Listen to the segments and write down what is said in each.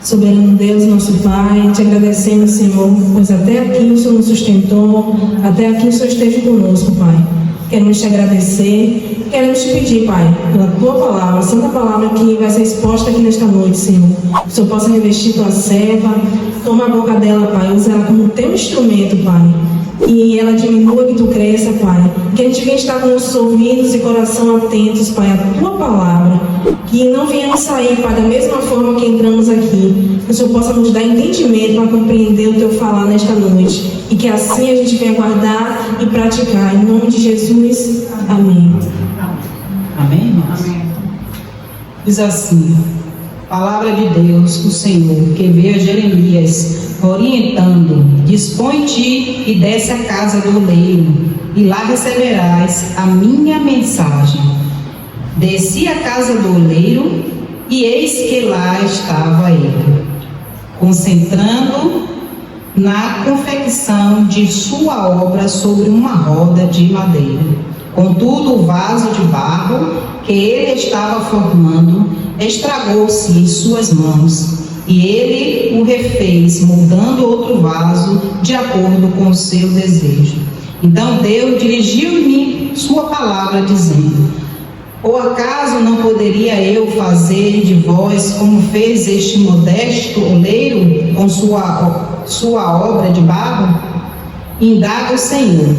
Soberano Deus, nosso Pai, te agradecemos, Senhor, pois até aqui o Senhor nos sustentou, até aqui o Senhor esteve conosco, Pai. Queremos te agradecer, queremos te pedir, Pai, pela tua palavra, a santa palavra que vai ser exposta aqui nesta noite, Senhor. Que o Senhor possa revestir tua serva, toma a boca dela, Pai, usa ela como teu instrumento, Pai. E ela diminua, que tu cresça, Pai. Que a gente venha estar com nossos ouvidos e coração atentos, Pai, à tua palavra. Que não venhamos sair, Pai, da mesma forma que entramos aqui. Que o Senhor possa nos dar entendimento para compreender o teu falar nesta noite. E que assim a gente venha guardar e praticar. Em nome de Jesus, amém. Amém, irmãos? Amém. Diz assim: palavra de Deus, o Senhor, que veio a Jeremias orientando: dispõe-te e desce à casa do oleiro, e lá receberás a minha mensagem. Desci à casa do oleiro, e eis que lá estava ele, concentrando na confecção de sua obra sobre uma roda de madeira. Contudo, o vaso de barro que ele estava formando estragou-se em suas mãos, e ele o refez, moldando outro vaso de acordo com o seu desejo. Então Deus dirigiu-me sua palavra, dizendo: ou acaso não poderia eu fazer de vós como fez este modesto oleiro com sua obra de barro? Indaga o Senhor: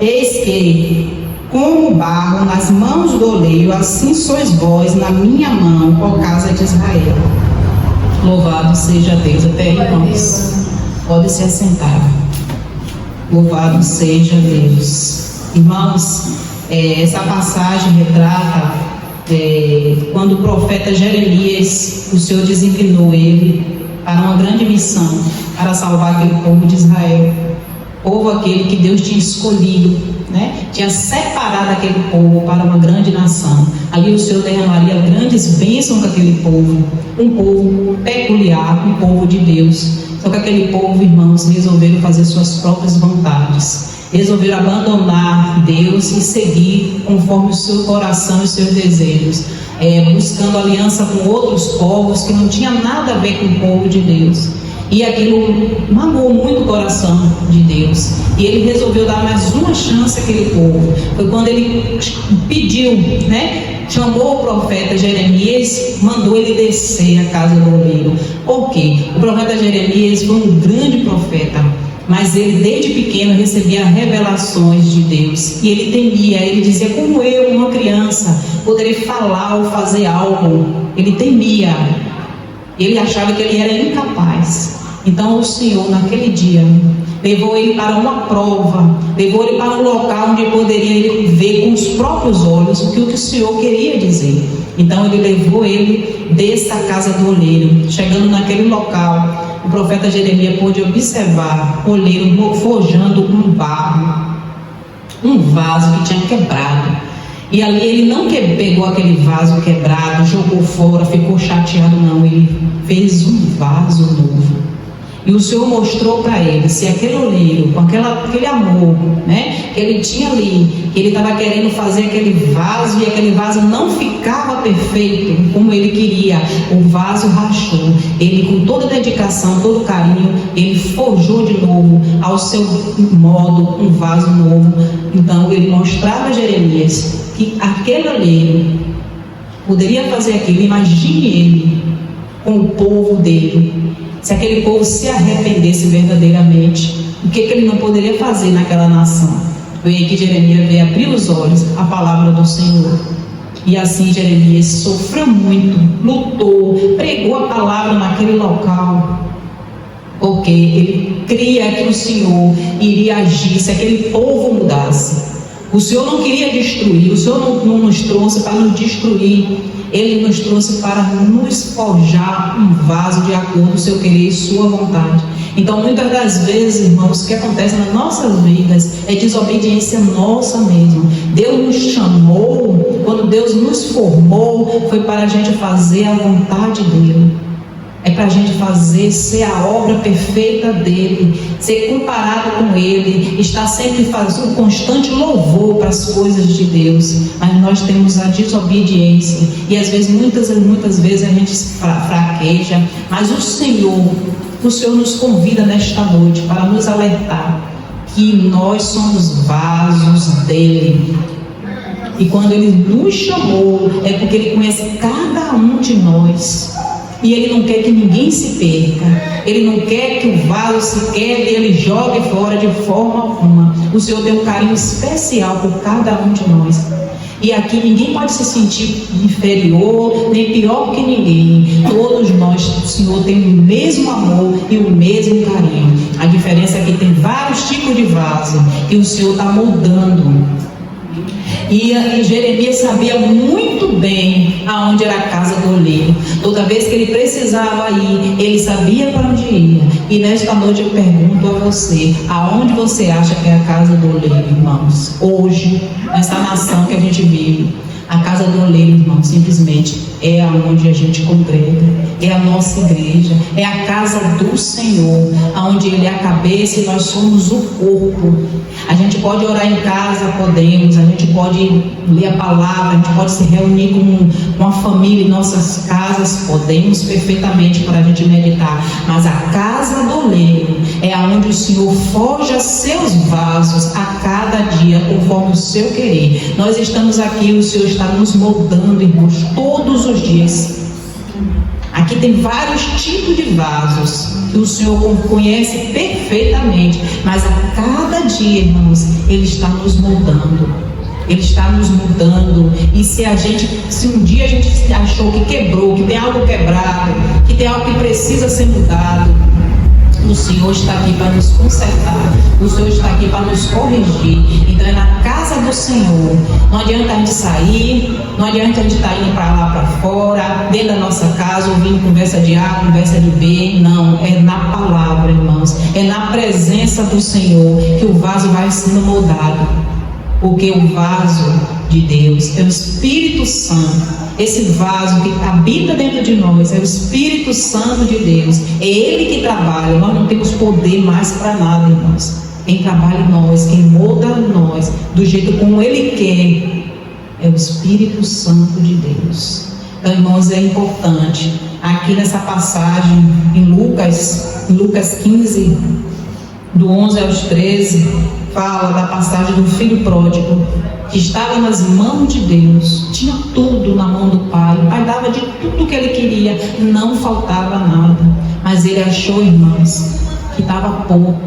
eis que, como barro nas mãos do oleiro, assim sois vós na minha mão, ó casa de Israel. Louvado seja Deus. Até aí, irmãos, pode se assentar. Louvado seja Deus. Irmãos, essa passagem retrata quando o profeta Jeremias, o Senhor designou ele para uma grande missão, para salvar aquele povo de Israel, povo aquele que Deus tinha escolhido, né? Tinha separado aquele povo para uma grande nação. Ali o Senhor derramaria grandes bênçãos com aquele povo, um povo peculiar, um povo de Deus. Só que aquele povo, irmãos, resolveram fazer suas próprias vontades, resolveram abandonar Deus e seguir conforme o seu coração e os seus desejos, buscando aliança com outros povos que não tinha nada a ver com o povo de Deus. E aquilo magoou muito o coração de Deus. E ele resolveu dar mais uma chance àquele povo. Foi quando ele pediu, né? Chamou o profeta Jeremias, mandou ele descer à casa do oleiro. Por quê? O profeta Jeremias foi um grande profeta, mas ele desde pequeno recebia revelações de Deus. E ele temia, ele dizia: como eu, uma criança, poderei falar ou fazer algo? Ele temia. Ele achava que ele era incapaz. Então o Senhor, naquele dia, levou ele para uma prova, levou ele para um local onde poderia ver com os próprios olhos o que o Senhor queria dizer. Então ele levou ele dessa casa do oleiro. Chegando naquele local, o profeta Jeremias pôde observar o oleiro forjando um barro, um vaso que tinha quebrado. E ali ele não pegou aquele vaso quebrado, jogou fora, ficou chateado, não. Ele fez um vaso novo. E o Senhor mostrou para ele se aquele oleiro, com aquele amor, né, que ele tinha ali, que ele estava querendo fazer aquele vaso, e aquele vaso não ficava perfeito como ele queria. O vaso rachou. Ele, com toda dedicação, todo carinho, ele forjou de novo ao seu modo um vaso novo. Então ele mostrava a Jeremias que aquele oleiro poderia fazer aquilo. Imagine ele com o povo dele. Se aquele povo se arrependesse verdadeiramente, o que ele não poderia fazer naquela nação? Foi aí que Jeremias veio abrir os olhos à palavra do Senhor. E assim Jeremias sofreu muito, lutou, pregou a palavra naquele local, porque ele cria que o Senhor iria agir se aquele povo mudasse. O Senhor não queria destruir, o Senhor não nos trouxe para nos destruir. Ele nos trouxe para nos forjar um vaso de acordo com o seu querer e sua vontade. Então, muitas das vezes, irmãos, o que acontece nas nossas vidas é desobediência nossa mesmo. Deus nos chamou, quando Deus nos formou, foi para a gente fazer a vontade dEle. É para a gente ser a obra perfeita dele, ser comparado com ele, estar sempre fazendo um constante louvor para as coisas de Deus. Mas nós temos a desobediência e às vezes, muitas vezes a gente fraqueja. Mas o Senhor nos convida nesta noite para nos alertar que nós somos vasos dele. E quando ele nos chamou, é porque ele conhece cada um de nós. E ele não quer que ninguém se perca. Ele não quer que o vaso se quebre e ele jogue fora de forma alguma. O Senhor tem um carinho especial por cada um de nós. E aqui ninguém pode se sentir inferior, nem pior que ninguém. Todos nós, o Senhor tem o mesmo amor e o mesmo carinho. A diferença é que tem vários tipos de vaso que o Senhor está moldando. E Jeremias sabia muito bem aonde era a casa do oleiro. Toda vez que ele precisava ir, ele sabia para onde ia. E nesta noite eu pergunto a você: aonde você acha que é a casa do oleiro, irmãos? Hoje, nessa nação que a gente vive, a casa do oleiro, irmãos, simplesmente é aonde a gente congrega, é a nossa igreja, é a casa do Senhor, aonde Ele é a cabeça e nós somos o corpo. A gente pode orar em casa, podemos, a gente pode ler a palavra, a gente pode se reunir com a família em nossas casas, podemos perfeitamente para a gente meditar, mas a casa do oleiro é aonde o Senhor forja seus vasos a cada dia, conforme o seu querer. Nós estamos aqui, o Senhor está nos moldando, irmãos, todos os dias. Aqui tem vários tipos de vasos que o Senhor conhece perfeitamente, mas a cada dia, irmãos, Ele está nos moldando. Ele está nos mudando. E se um dia a gente achou que quebrou, que tem algo quebrado, que tem algo que precisa ser mudado, o Senhor está aqui para nos consertar. O Senhor está aqui para nos corrigir. Então é na casa do Senhor. Não adianta a gente sair, não adianta a gente estar indo para lá, para fora, dentro da nossa casa, ouvindo conversa de A, conversa de B. Não, é na palavra, irmãos. É na presença do Senhor que o vaso vai sendo moldado. Porque o vaso de Deus é o Espírito Santo. Esse vaso que habita dentro de nós é o Espírito Santo de Deus. É Ele que trabalha. Nós não temos poder mais para nada, irmãos. Quem trabalha em nós, quem molda nós do jeito como Ele quer, é o Espírito Santo de Deus. Então, irmãos, é importante. Aqui nessa passagem em Lucas 15, do 11 aos 13, fala da passagem do filho pródigo, que estava nas mãos de Deus, tinha tudo na mão do pai, o pai dava de tudo que ele queria, não faltava nada, mas ele achou, irmãos, que estava pouco,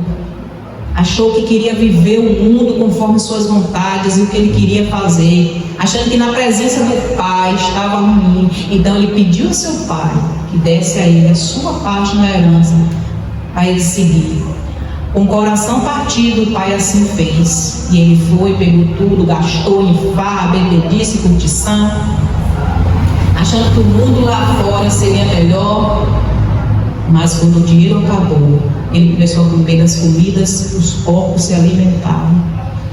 achou que queria viver o mundo conforme suas vontades e o que ele queria fazer, achando que na presença do pai estava ruim. Então ele pediu ao seu pai que desse a ele a sua parte na herança para ele seguir. Com o coração partido, o pai assim fez. E ele foi, pegou tudo, gastou em farra, bebedice, curtição, achando que o mundo lá fora seria melhor. Mas quando o dinheiro acabou, ele começou a comer das comidas, os porcos se alimentavam.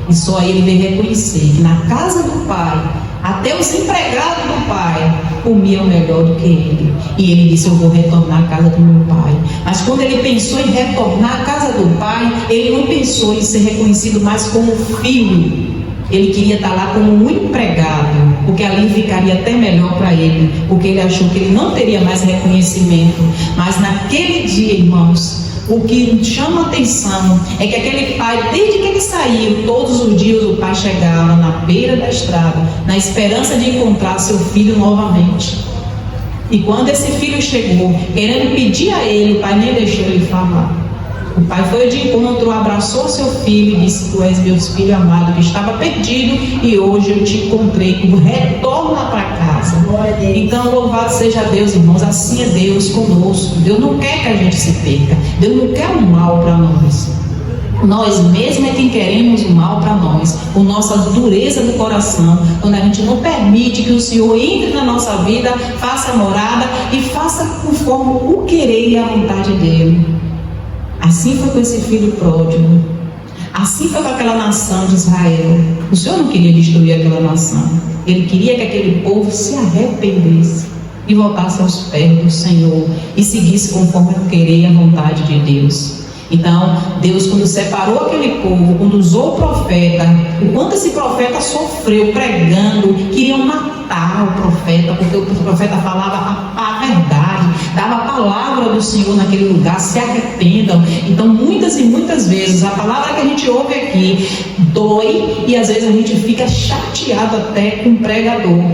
E só aí ele veio reconhecer que na casa do pai, até os empregados do pai comiam melhor do que ele. E ele disse: eu vou retornar à casa do meu pai. Mas quando ele pensou em retornar à casa do pai, ele não pensou em ser reconhecido mais como filho. Ele queria estar lá como um empregado, porque ali ficaria até melhor para ele, porque ele achou que ele não teria mais reconhecimento. Mas naquele dia, irmãos, o que chama atenção é que aquele pai, desde que ele saiu, todos os dias o pai chegava na beira da estrada, na esperança de encontrar seu filho novamente. E quando esse filho chegou, querendo pedir a ele, o pai nem deixou ele falar. O pai foi de encontro, abraçou seu filho e disse: tu és meu filho amado, que estava perdido e hoje eu te encontrei, retorna para casa. Então louvado seja Deus, irmãos. Assim é Deus conosco. Deus não quer que a gente se perca, Deus não quer o mal para nós. Nós mesmos é quem queremos o mal para nós, com nossa dureza do coração, quando a gente não permite que o Senhor entre na nossa vida, faça morada e faça conforme o querer e a vontade dele. Assim foi com esse filho pródigo, assim foi com aquela nação de Israel. O Senhor não queria destruir aquela nação, Ele queria que aquele povo se arrependesse. e voltasse aos pés do Senhor e seguisse conforme o querer e a vontade de Deus. Então, Deus, quando separou aquele povo, quando usou o profeta, o quanto esse profeta sofreu pregando, queriam matar o profeta, porque o profeta falava a verdade, dava a palavra do Senhor naquele lugar, se arrependam. Então, muitas e muitas vezes, a palavra que a gente ouve aqui dói, e às vezes a gente fica chateado até com o pregador,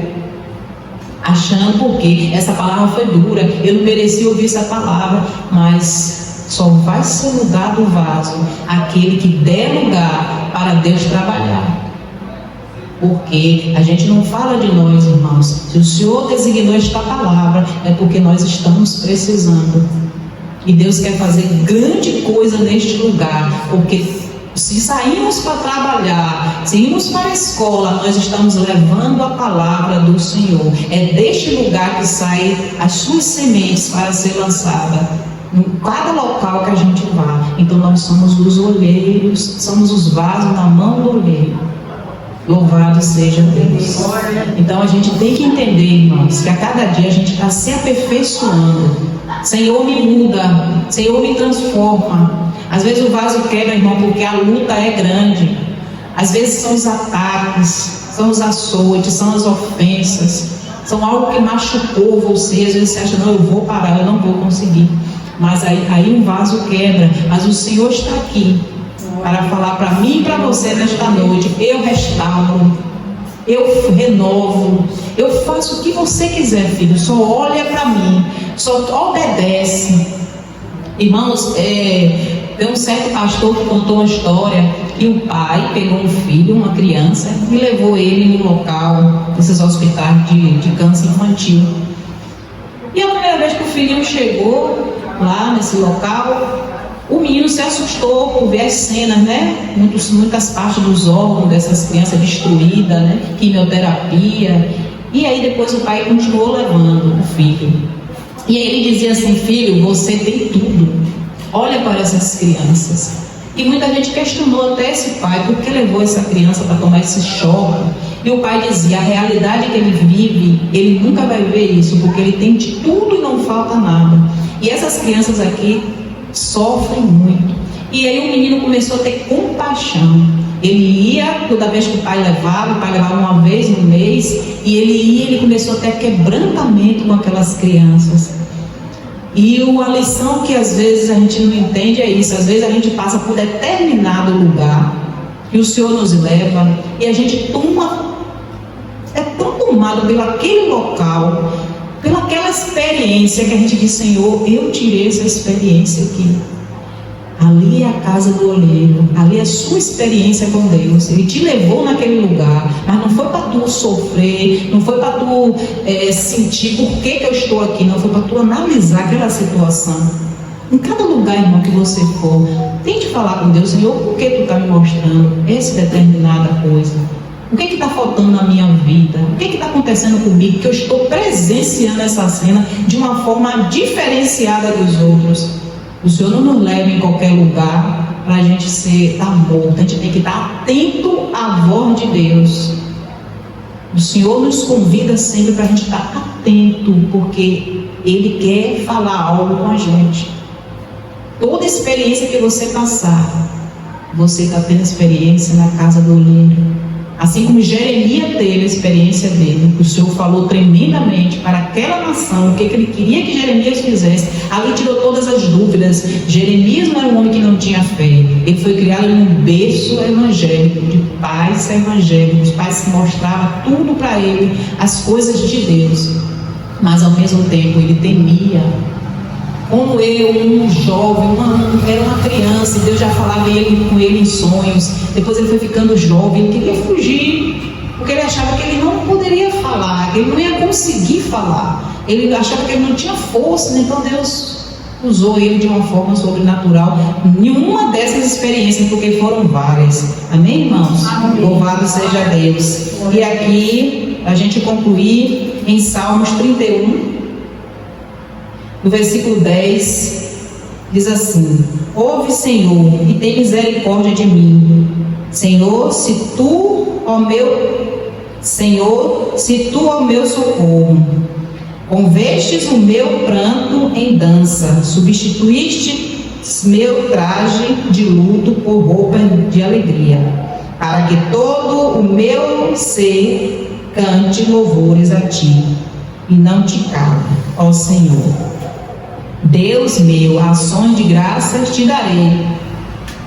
achando porque essa palavra foi dura, eu não merecia ouvir essa palavra, mas só vai ser lugar do vaso aquele que der lugar para Deus trabalhar. Porque a gente não fala de nós, irmãos. Se o Senhor designou esta palavra, é porque nós estamos precisando. E Deus quer fazer grande coisa neste lugar, porque se saímos para trabalhar, se irmos para a escola, nós estamos levando a palavra do Senhor. É deste lugar que saem as suas sementes para ser lançada em cada local que a gente vá. Então nós somos os olheiros, somos os vasos na mão do olheiro. Louvado seja Deus. Então a gente tem que entender, irmãos, que a cada dia a gente está se aperfeiçoando. Senhor, me muda, Senhor, me transforma. Às vezes o vaso quebra, irmão, porque a luta é grande. Às vezes são os ataques, são os açoites, são as ofensas, são algo que machucou você. Às vezes você acha, não, eu vou parar, eu não vou conseguir. Mas aí um vaso quebra. Mas o Senhor está aqui para falar para mim e para você nesta noite: eu restauro, eu renovo, eu faço o que você quiser, filho. Só olha para mim, só obedece. Irmãos, tem um certo pastor que contou uma história que o pai pegou um filho, uma criança, e levou ele no local desses hospitais de câncer infantil. E a primeira vez que o filhinho chegou lá nesse local, o menino se assustou por ver as cenas, né? Muitas partes dos órgãos dessas crianças destruídas, né? Quimioterapia. E aí depois o pai continuou levando o filho. E aí ele dizia assim: filho, você tem tudo. Olha para essas crianças. E muita gente questionou até esse pai, por que levou essa criança para tomar esse choque? E o pai dizia: a realidade que ele vive, ele nunca vai ver isso, porque ele tem de tudo e não falta nada. E essas crianças aqui sofrem muito. E aí o menino começou a ter compaixão. Ele ia, toda vez que o pai levava uma vez no mês, e ele começou a ter quebrantamento com aquelas crianças. E a lição que às vezes a gente não entende é isso. Às vezes a gente passa por determinado lugar e o Senhor nos leva, e a gente é tão tomado pelo aquele local, pela aquela experiência, que a gente diz: Senhor, eu tirei essa experiência aqui. Ali é a casa do olheiro, ali é a sua experiência com Deus. Ele te levou naquele lugar, mas não foi para tu sofrer, não foi para tu sentir por que eu estou aqui, não, foi para tu analisar aquela situação. Em cada lugar, irmão, que você for, tente falar com Deus: Senhor, por que tu está me mostrando essa determinada coisa? O que está faltando na minha vida? O que está acontecendo comigo? Que eu estou presenciando essa cena de uma forma diferenciada dos outros. O Senhor não nos leva em qualquer lugar para a gente ser morto. A gente tem que estar atento à voz de Deus. O Senhor nos convida sempre para a gente estar atento, porque Ele quer falar algo com a gente. Toda experiência que você passar, você está tendo experiência na casa do olheiro. Assim como Jeremias teve a experiência dele, o Senhor falou tremendamente para aquela nação o que ele queria que Jeremias fizesse. Ali tirou todas as dúvidas. Jeremias não era um homem que não tinha fé. Ele foi criado em um berço evangélico, de pais evangélicos, pais que mostravam tudo para ele, as coisas de Deus. Mas ao mesmo tempo ele temia. Como eu, um jovem, era uma criança, e Deus já falava com ele em sonhos. Depois ele foi ficando jovem, ele queria fugir, porque ele achava que ele não poderia falar, que ele não ia conseguir falar. Ele achava que ele não tinha força, então Deus usou ele de uma forma sobrenatural. Nenhuma dessas experiências, porque foram várias. Amém, irmãos? Amém. Louvado seja Deus. E aqui a gente concluir em Salmos 31. No versículo 10, diz assim: ouve, Senhor, e tem misericórdia de mim. Senhor, se tu, ó meu socorro, Convertes o meu pranto em dança, substituíste meu traje de luto por roupa de alegria, para que todo o meu ser cante louvores a ti, e não te cale, ó Senhor. Deus meu, ações de graças te darei.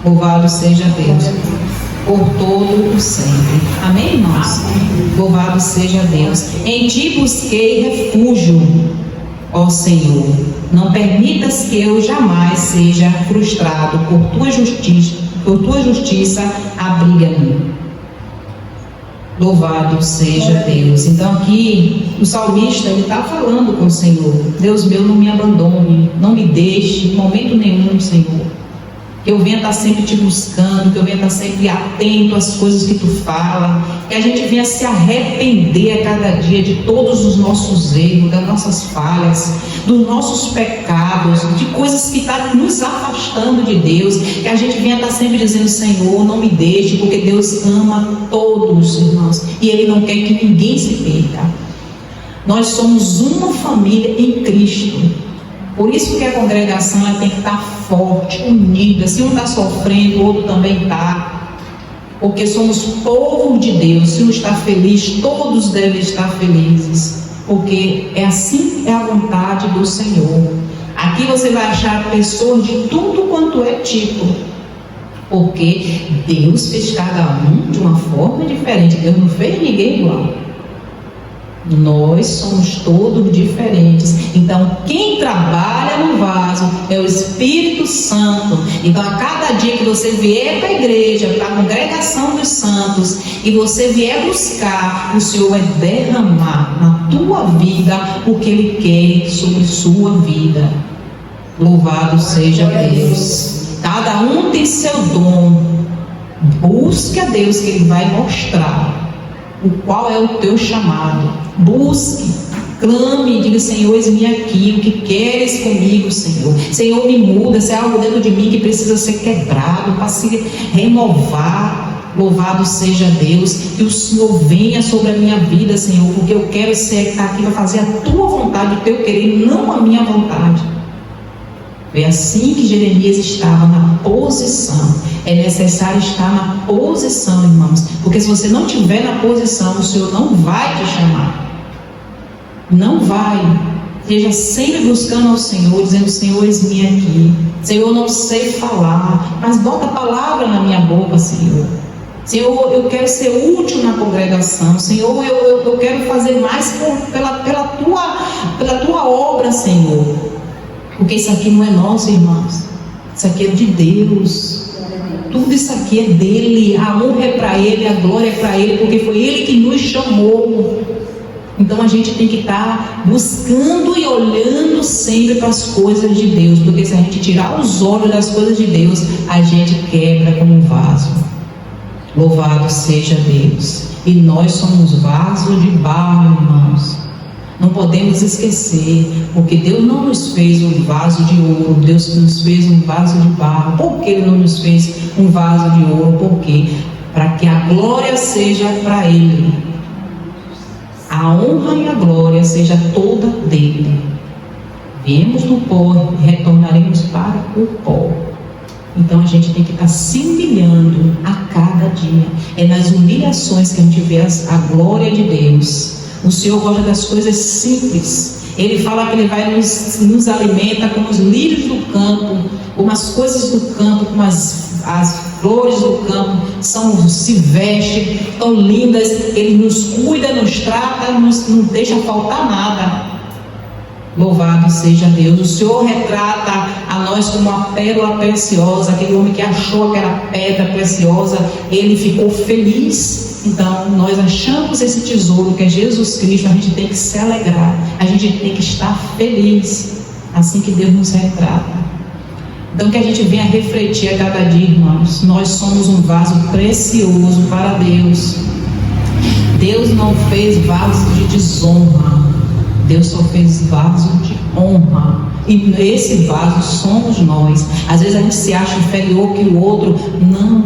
Louvado seja Deus por todo o sempre. Amém, irmãos? Louvado seja Deus. Em ti busquei refúgio, ó Senhor. Não permitas que eu jamais seja frustrado. Por tua justiça abriga-me. Louvado seja Deus. Então aqui o salmista ele está falando com o Senhor: Deus meu, não me abandone, não me deixe em momento nenhum, Senhor. Que eu venha estar sempre te buscando, que eu venha estar sempre atento às coisas que tu fala, que a gente venha se arrepender a cada dia de todos os nossos erros, das nossas falhas, dos nossos pecados, de coisas que estão nos afastando de Deus, que a gente venha estar sempre dizendo: Senhor, não me deixe, porque Deus ama todos, irmãos, e Ele não quer que ninguém se perca. Nós somos uma família em Cristo. Por isso que a congregação ela tem que estar forte, unida. Se um está sofrendo, o outro também está. Porque somos povo de Deus. Se um está feliz, todos devem estar felizes. Porque é assim é a vontade do Senhor. Aqui você vai achar pessoas de tudo quanto é tipo. Porque Deus fez cada um de uma forma diferente. Deus não fez ninguém igual. Nós somos todos diferentes. Então quem trabalha no vaso é o Espírito Santo. Então a cada dia que você vier para a igreja, para a congregação dos santos, e você vier buscar, o Senhor vai derramar na tua vida o que Ele quer sobre sua vida. Louvado seja Deus. Cada um tem seu dom. Busque a Deus, que Ele vai mostrar o qual é o teu chamado. Busque, clame, diga: Senhor, eis-me aqui, o que queres comigo, Senhor? Senhor, me muda, se há algo dentro de mim que precisa ser quebrado, para se renovar. Louvado seja Deus, que o Senhor venha sobre a minha vida, Senhor, porque eu quero ser aqui para fazer a tua vontade, o teu querer, não a minha vontade. Foi assim que Jeremias estava na posição. É necessário estar na posição, irmãos, porque se você não estiver na posição, o Senhor não vai te chamar. Não vai. Esteja sempre buscando ao Senhor, dizendo: Senhor, eis-me aqui. Senhor, eu não sei falar, mas bota a palavra na minha boca, Senhor. Senhor, eu quero ser útil na congregação. Senhor, eu quero fazer mais pela tua obra, Senhor. Porque isso aqui não é nosso, irmãos. Isso aqui é de Deus. Tudo isso aqui é dele. A honra é para Ele, a glória é para Ele, porque foi Ele que nos chamou. Então a gente tem que estar buscando e olhando sempre para as coisas de Deus, porque se a gente tirar os olhos das coisas de Deus, a gente quebra como um vaso. Louvado seja Deus. E nós somos vasos de barro, irmãos. Não podemos esquecer, porque Deus não nos fez um vaso de ouro, Deus nos fez um vaso de barro. Por que Ele não nos fez um vaso de ouro? Por quê? Para que a glória seja para Ele. A honra e a glória seja toda dele. Viemos do pó e retornaremos para o pó. Então a gente tem que estar se humilhando a cada dia. É nas humilhações que a gente vê a glória de Deus. O Senhor gosta das coisas simples. Ele fala que Ele vai nos alimenta como os lírios do campo, como as coisas do campo, como as flores do campo, se vestem tão lindas. Ele nos cuida, nos trata, não deixa faltar nada. Louvado seja Deus. O Senhor retrata a nós como uma pérola preciosa. Aquele homem que achou aquela pedra preciosa, ele ficou feliz. Então nós achamos esse tesouro que é Jesus Cristo. A gente tem que se alegrar, a gente tem que estar feliz. Assim que Deus nos retrata. Então que a gente venha refletir a cada dia, irmãos. Nós somos um vaso precioso para Deus. Deus não fez vaso de desonra, Deus só fez vaso de honra. E esse vaso somos nós. Às vezes a gente se acha inferior que o outro. Não,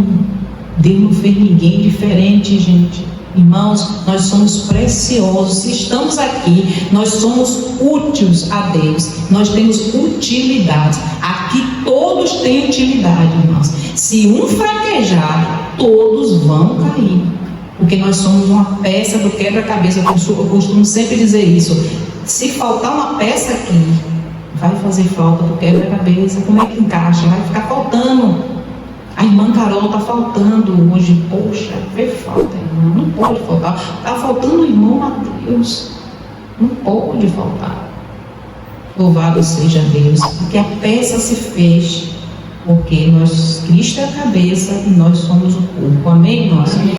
Deus não fez ninguém diferente, gente. Irmãos, nós somos preciosos. Se estamos aqui, nós somos úteis a Deus. Nós temos utilidade. Aqui todos têm utilidade, irmãos. Se um fraquejar, todos vão cair. Porque nós somos uma peça do quebra-cabeça. Eu costumo sempre dizer isso. Se faltar uma peça aqui, vai fazer falta do quebra-cabeça. Como é que encaixa? Vai ficar faltando. A irmã Carol está faltando hoje. Poxa, fez falta, irmã. Não pode faltar. Está faltando o irmão Mateus. Não pode faltar. Louvado seja Deus. Porque a peça se fez. Porque Cristo é a cabeça e nós somos o corpo. Amém, irmãos?